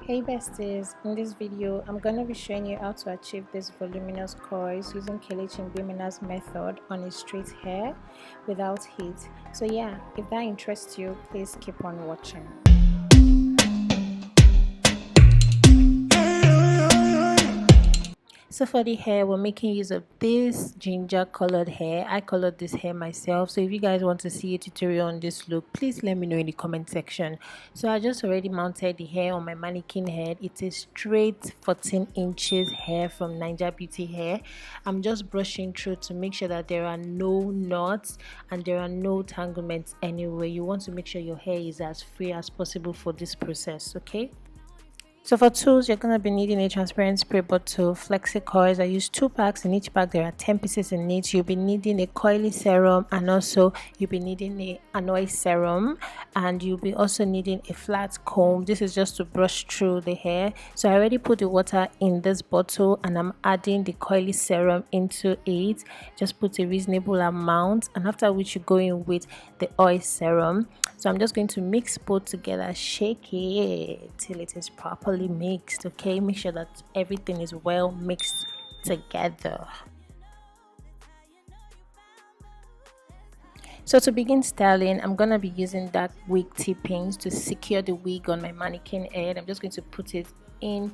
Hey besties, in this video I'm going to be showing you how to achieve this voluminous coils using Kelechi Mbimena's method on a straight hair without heat. So yeah, if that interests you, please keep on watching. So for the hair, we're making use of this ginger colored hair. I colored this hair myself. So if you guys want to see a tutorial on this look, please let me know in the comment section. So I just already mounted the hair on my mannequin head. It's a straight 14 inches hair from Ninja Beauty Hair. I'm just brushing through to make sure that there are no knots and there are no tanglements anywhere. You want to make sure your hair is as free as possible for this process, okay? So for tools, you're going to be needing a transparent spray bottle, flexi coils. I use 2 packs. In each pack, there are 10 pieces in it. You'll be needing a coily serum, and also you'll be needing a annoy serum, and you'll be also needing a flat comb. This is just to brush through the hair. So I already put the water in this bottle, and I'm adding the coily serum into it. Just put a reasonable amount, and after which you go in with the oil serum. So I'm just going to mix both together, shake it till it is properly mixed. Okay, make sure that everything is well mixed together. So to begin styling, I'm going to be using dark wig tippings to secure the wig on my mannequin head. I'm just going to put it in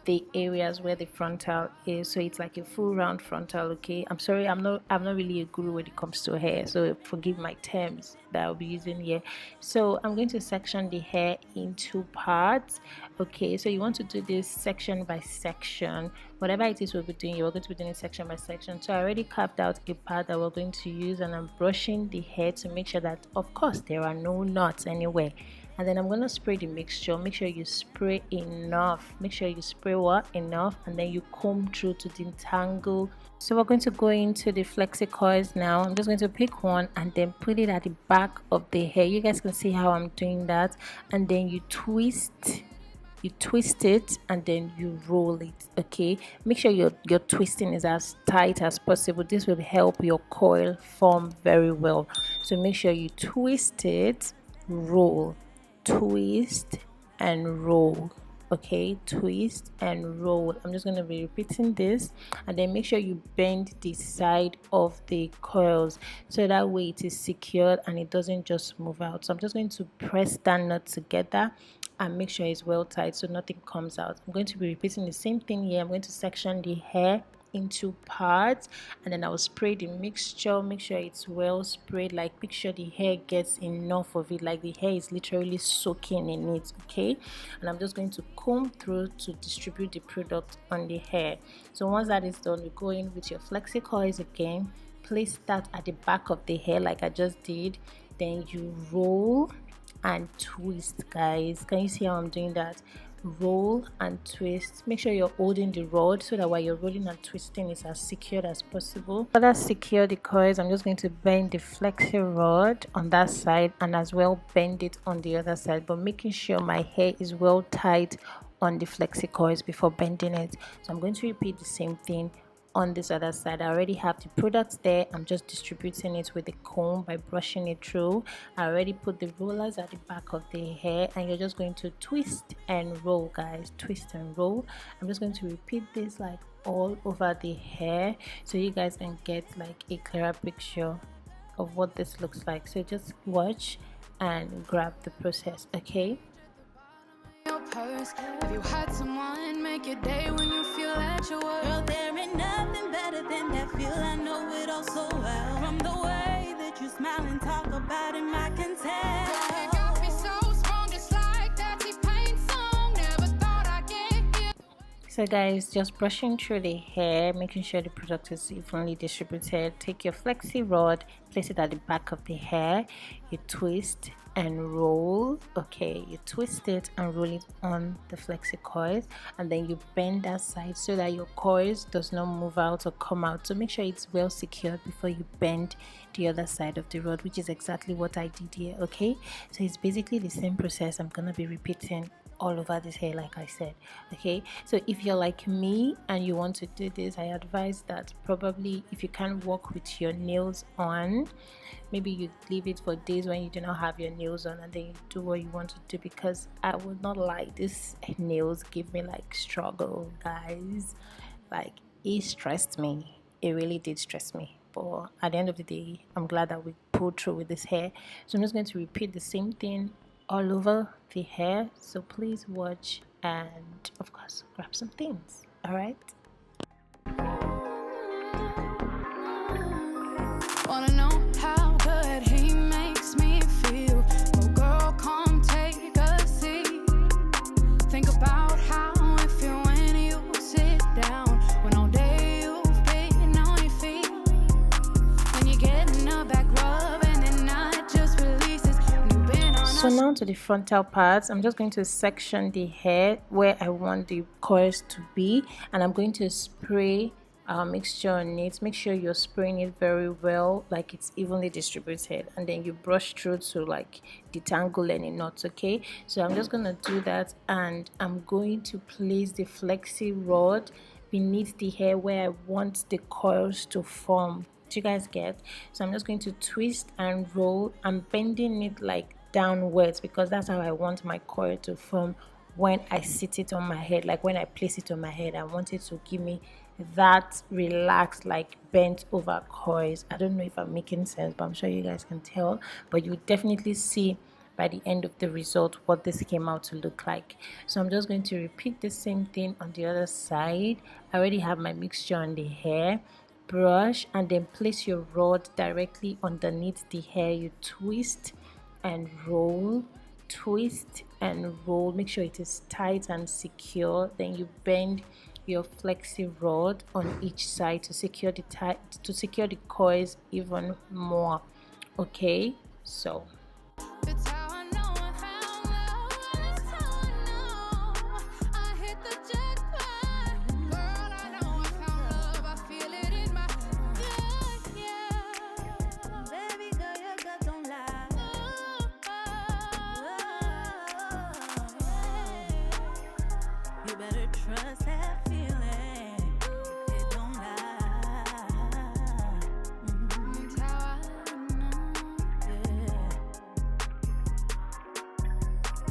the areas where the frontal is, so it's like a full round frontal. Okay, I'm sorry, I'm not really a guru when it comes to hair, so forgive my terms that I'll be using here. So I'm going to section the hair in 2 parts. Okay, so you want to do this section by section. Whatever it is we'll be doing, you're going to be doing it section by section. So I already carved out a part that we're going to use, and I'm brushing the hair to make sure that of course there are no knots anywhere. And then I'm going to spray the mixture. Make sure you spray enough. Make sure you spray what? Enough. And then you comb through to detangle. So we're going to go into the flexi coils now. I'm just going to pick one and then put it at the back of the hair. You guys can see how I'm doing that. And then you twist it and then you roll it. Okay, make sure your twisting is as tight as possible. This will help your coil form very well. So make sure you twist it, roll, twist and roll. Okay, twist and roll. I'm just going to be repeating this, and then make sure you bend the side of the coils so that way it is secured and it doesn't just move out. So I'm just going to press that nut together and make sure it's well tight so nothing comes out. I'm going to be repeating the same thing here. I'm going to section the hair into parts, and then I will spray the mixture. Make sure it's well sprayed, like make sure the hair gets enough of it, like the hair is literally soaking in it. Okay, and I'm just going to comb through to distribute the product on the hair. So once that is done, you go in with your flexi coils again, place that at the back of the hair like I just did, then you roll and twist. Guys, can you see how I'm doing that? Roll and twist. Make sure you're holding the rod so that while you're rolling and twisting it's as secured as possible. For that secure the coils, I'm just going to bend the flexi rod on that side and as well bend it on the other side, but making sure my hair is well tight on the flexi coils before bending it. So I'm going to repeat the same thing on this other side. I already have the products there. I'm just distributing it with the comb by brushing it through. I already put the rollers at the back of the hair, and you're just going to twist and roll, guys. Twist and roll. I'm just going to repeat this like all over the hair so you guys can get like a clearer picture of what this looks like. So just watch and grab the process. Okay, have you had someone make your day when you feel at your worst? Girl, there ain't nothing better than that feel. I know it all so well. From the way that you smile and talk about him, I can tell. You got me so strong, just like that T-Pain song. Never thought I'd get you. so guys, just brushing through the hair, making sure the product is evenly distributed. Take your flexi rod, place it at the back of the hair, you twist and roll. Okay, you twist it and roll it on the flexi coils, and then you bend that side so that your coils does not move out or come out. So make sure it's well secured before you bend the other side of the rod, which is exactly what I did here. Okay, so it's basically the same process I'm gonna be repeating all over this hair, like I said. Okay, so if you're like me and you want to do this, I advise that probably if you can't walk with your nails on, maybe you leave it for days when you do not have your nails on, and then you do what you want to do. Because I would not lie, these nails give me like struggle, guys. Like, it stressed me. It really did stress me. But at the end of the day, I'm glad that we pulled through with this hair. So I'm just going to repeat the same thing all over the hair. So please watch and, of course, grab some things. All right. Wanna know how good he makes me feel? Oh girl, come take a seat. Think about how it feel when you sit down, when all day you've been on your feet. When you get in a back rub and then not just releases. When you've been on So now to the frontal parts. I'm just going to section the hair where I want the coils to be, and I'm going to spray mixture on it. Make sure you're spraying it very well, like it's evenly distributed, and then you brush through to like detangle any knots. Okay, so I'm just gonna do that, and I'm going to place the flexi rod beneath the hair where I want the coils to form. Do you guys get? So I'm just going to twist and roll. I'm bending it like downwards because that's how I want my coil to form when I sit it on my head. Like when I place it on my head, I want it to give me that relaxed, like bent over coils. I don't know if I'm making sense, but I'm sure you guys can tell. But you definitely see by the end of the result what this came out to look like. So I'm just going to repeat the same thing on the other side. I already have my mixture on the hair. Brush and then place your rod directly underneath the hair. You twist and roll, twist and roll. Make sure it is tight and secure. Then you bend your flexi rod on each side to secure the coils even more. Okay, so it's how I know I found love. It's how I know I hit the jackpot. Girl, I know I found love. I feel it in my gut, yeah. Baby girl, your gut don't lie. You better trust that feeling. It don't lie. It's how I know. Yeah.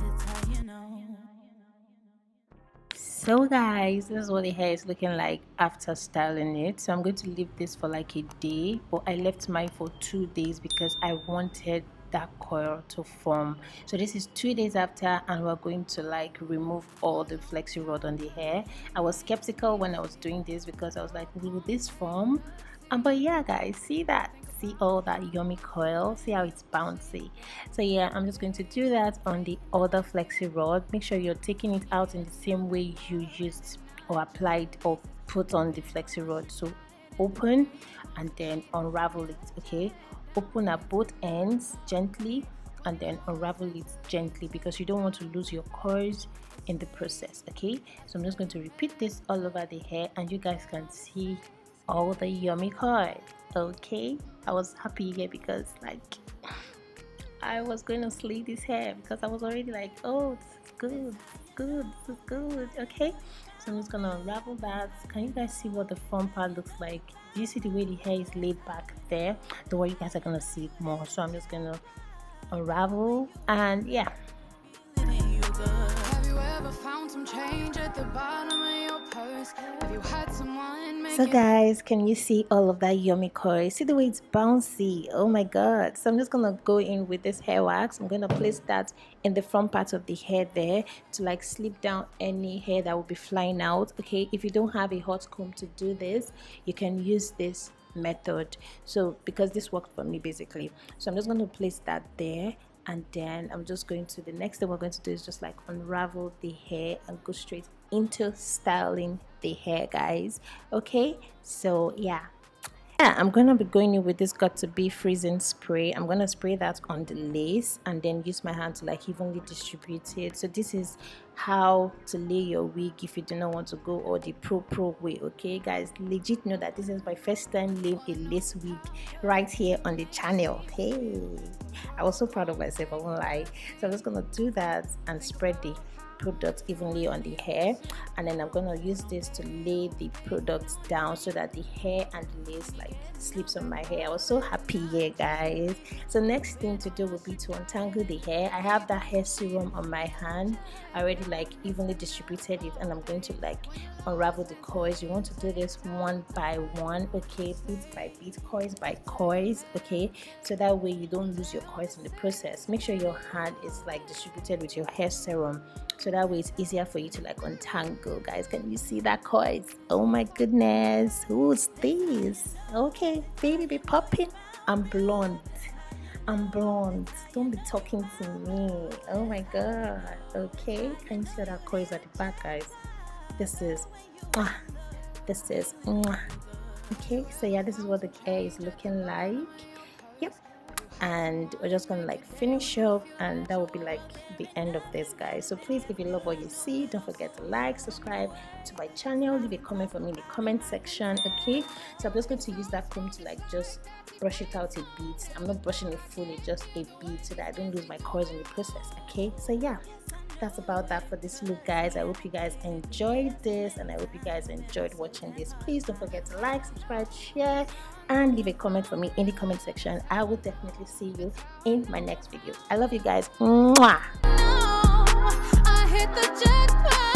It's how you know. So guys, this is what the hair is looking like after styling it. So I'm going to leave this for like a day, but I left mine for 2 days because I wanted that coil to form. So this is 2 days after, and we're going to like remove all the flexi rod on the hair. I was skeptical when I was doing this because I was like, will this form? But yeah guys, see that, see all that yummy coil, see how it's bouncy. So yeah, I'm just going to do that on the other flexi rod. Make sure you're taking it out in the same way you used or applied or put on the flexi rod. So open and then unravel it. Okay, open at both ends gently and then unravel it gently because you don't want to lose your coils in the process. Okay, so I'm just going to repeat this all over the hair and you guys can see all the yummy coils. Okay, I was happy here because like I was going to slay this hair because I was already like, oh, this is good, this is good. Okay, so I'm just gonna unravel that. Can you guys see what the front part looks like? Do you see the way the hair is laid back there? The way you guys are gonna see it more. So I'm just gonna unravel and yeah. Have you ever found some change at the bottom of your purse? Have you had someone make So guys, can you see all of that yummy coil? See the way it's bouncy? Oh my god. So I'm just gonna go in with this hair wax. I'm gonna place that in the front part of the hair there to like slip down any hair that will be flying out. Okay, if you don't have a hot comb to do this, you can use this method. So because this worked for me basically, so I'm just going to place that there, and then I'm just going to, the next thing we're going to do is just like unravel the hair and go straight into styling the hair, guys. Okay, so yeah, I'm gonna be going in with this got to be freezing spray. I'm gonna spray that on the lace and then use my hand to like evenly distribute it. So this is how to lay your wig if you do not want to go all the pro way. Okay guys, legit know that this is my first time laying a lace wig right here on the channel. Hey, I was so proud of myself, I won't lie. So I'm just gonna do that and spread the product evenly on the hair, and then I'm going to use this to lay the products down so that the hair and the lace like slips on my hair. I was so happy here, guys. So next thing to do would be to untangle the hair. I have that hair serum on my hand. I already like evenly distributed it, and I'm going to like unravel the coils. You want to do this one by one, okay, bit by bit, coils by coils, okay, so that way you don't lose your coils in the process. Make sure your hand is like distributed with your hair serum, so that way it's easier for you to like untangle. Guys, can you see that coils? Oh my goodness, who's this? Okay, baby be popping. I'm blonde, don't be talking to me. Oh my god. Okay, can you see that coils at the back, guys? This is okay. So yeah, this is what the hair is looking like. Yep. And we're just gonna like finish up, and that will be like the end of this, guys. So please, if you love what you see, don't forget to like, subscribe to my channel, leave a comment for me in the comment section, okay? So I'm just going to use that comb to like just brush it out a bit. I'm not brushing it fully, just a bit, so that I don't lose my coils in the process, okay? So yeah, that's about that for this look, guys. I hope you guys enjoyed this, and I hope you guys enjoyed watching this. Please don't forget to like, subscribe, share, and leave a comment for me in the comment section. I will definitely see you in my next video. I love you guys. Mwah. I hit the jackpot.